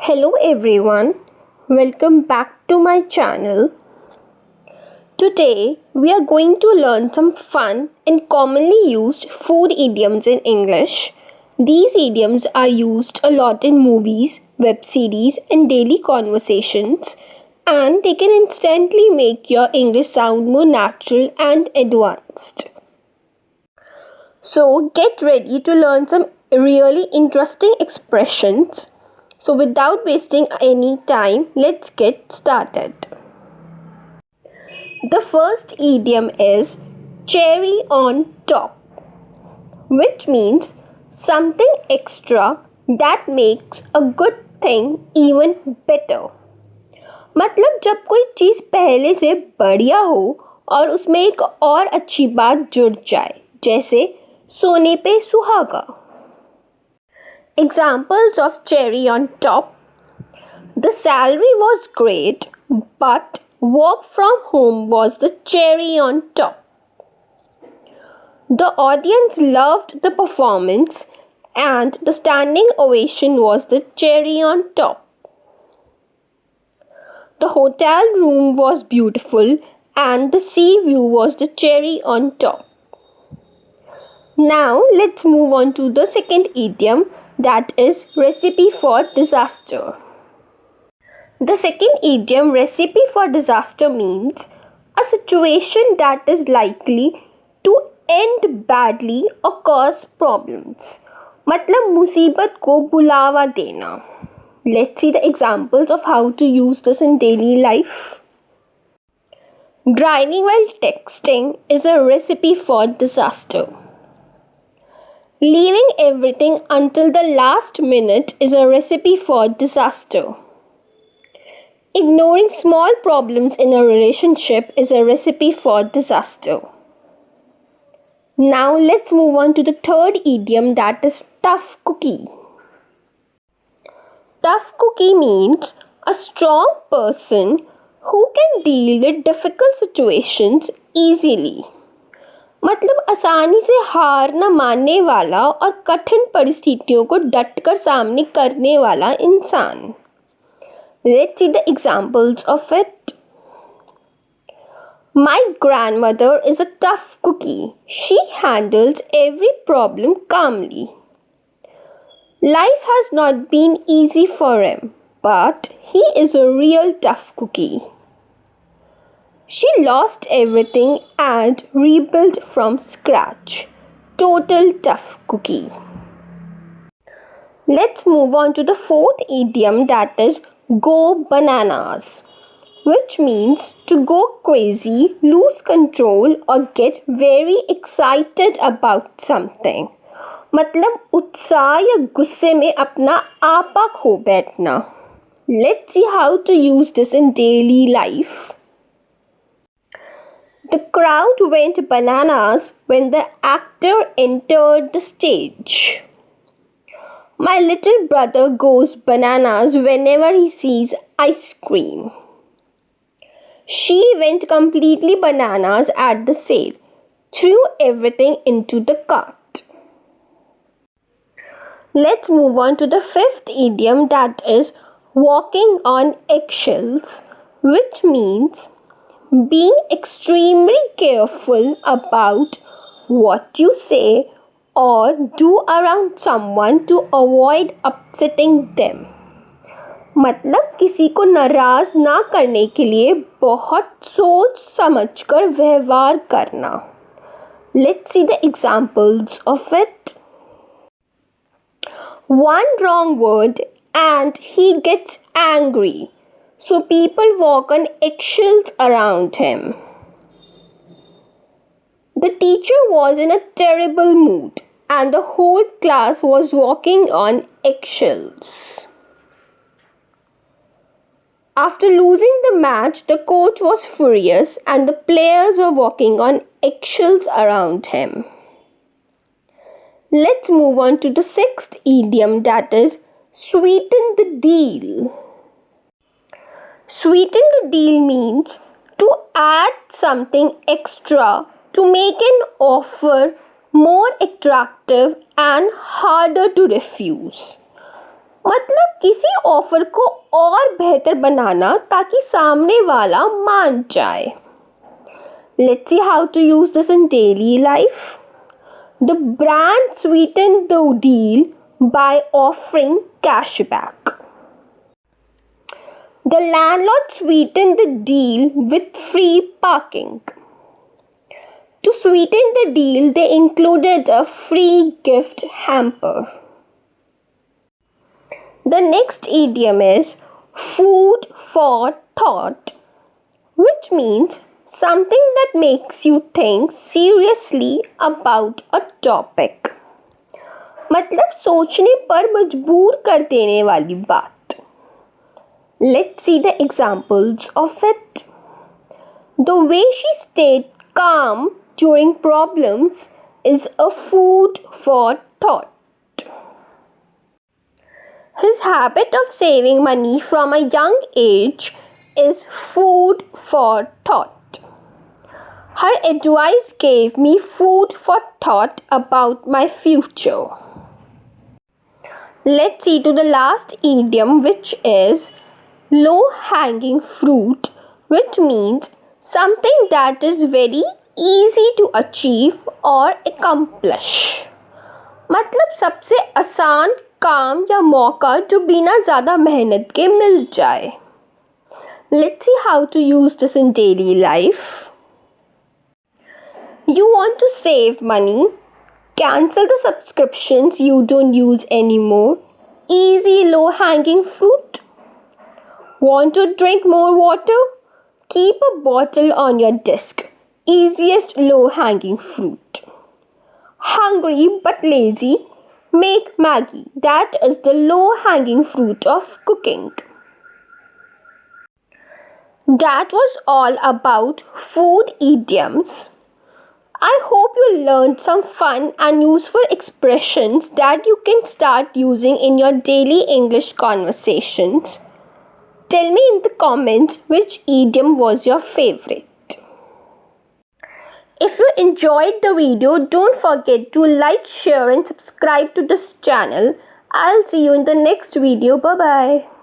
Hello everyone, welcome back to my channel. Today we are going to learn some fun and commonly used food idioms in English. These idioms are used a lot in movies, web series and daily conversations, and they can instantly make your English sound more natural and advanced. So get ready to learn some really interesting expressions. So without wasting any time, let's get started. The first idiom is cherry on top, which means something extra that makes a good thing even better. मतलब जब कोई चीज़ पहले से बढ़िया हो और उसमें एक और अच्छी बात जुड़ जाए, जैसे सोने पे सुहागा. Examples of cherry on top. The salary was great, but work from home was the cherry on top. The audience loved the performance, and the standing ovation was the cherry on top. The hotel room was beautiful, and the sea view was the cherry on top. Now let's move on to the second idiom, that is recipe for disaster. The second idiom, recipe for disaster, means a situation that is likely to end badly or cause problems. मतलब मुसीबत को बुलावा देना. Let's see the examples of how to use this in daily life. Driving while texting is a recipe for disaster. Leaving everything until the last minute is a recipe for disaster. Ignoring small problems in a relationship is a recipe for disaster. Now let's move on to the third idiom, that is tough cookie. Tough cookie means a strong person who can deal with difficult situations easily. मतलब आसानी से हार न मानने वाला और कठिन परिस्थितियों को डटकर सामने करने वाला इंसान. Let's see the examples of it. My grandmother is a tough cookie. She handles every problem calmly. Life has not been easy for him, but he is a real tough cookie. She lost everything and rebuilt from scratch. Total tough cookie. Let's move on to the fourth idiom, that is go bananas, which means to go crazy, lose control or get very excited about something. मतलब उत्साह या गुस्से में अपना आपा खो बैठना. Let's see how to use this in daily life. The crowd went bananas when the actor entered the stage. My little brother goes bananas whenever he sees ice cream. She went completely bananas at the sale, threw everything into the cart. Let's move on to the fifth idiom, that is walking on eggshells, which means being extremely careful about what you say or do around someone to avoid upsetting them. मतलब किसी को नाराज ना करने के लिए बहुत सोच समझकर व्यवहार करना. Let's see the examples of it. One wrong word and he gets angry. So people walk on eggshells around him. The teacher was in a terrible mood and the whole class was walking on eggshells. After losing the match, the coach was furious and the players were walking on eggshells around him. Let's move on to the sixth idiom, that is sweeten the deal. Sweeten the deal means to add something extra to make an offer more attractive and harder to refuse. मतलब किसी offer को और बेहतर बनाना ताकि सामने वाला मान जाए. Let's see how to use this in daily life. The brand sweetened the deal by offering cashback. The landlord sweetened the deal with free parking. To sweeten the deal, they included a free gift hamper. The next idiom is food for thought, which means something that makes you think seriously about a topic. मतलब सोचने पर मजबूर कर देने वाली बात. Let's see the examples of it. The way she stayed calm during problems is a food for thought. His habit of saving money from a young age is food for thought. Her advice gave me food for thought about my future. Let's see to the last idiom, which is low-hanging fruit, which means something that is very easy to achieve or accomplish. मतलब सबसे आसान काम या मौका जो बिना ज़्यादा मेहनत के मिल जाए. Let's see how to use this in daily life. You want to save money? Cancel the subscriptions you don't use anymore. Easy low-hanging fruit. Want to drink more water? Keep a bottle on your desk. Easiest low-hanging fruit. Hungry but lazy? Make Maggie. That is the low-hanging fruit of cooking. That was all about food idioms. I hope you learned some fun and useful expressions that you can start using in your daily English conversations. Tell me in the comments which idiom was your favorite. If you enjoyed the video, don't forget to like, share and subscribe to this channel. I'll see you in the next video. Bye-bye.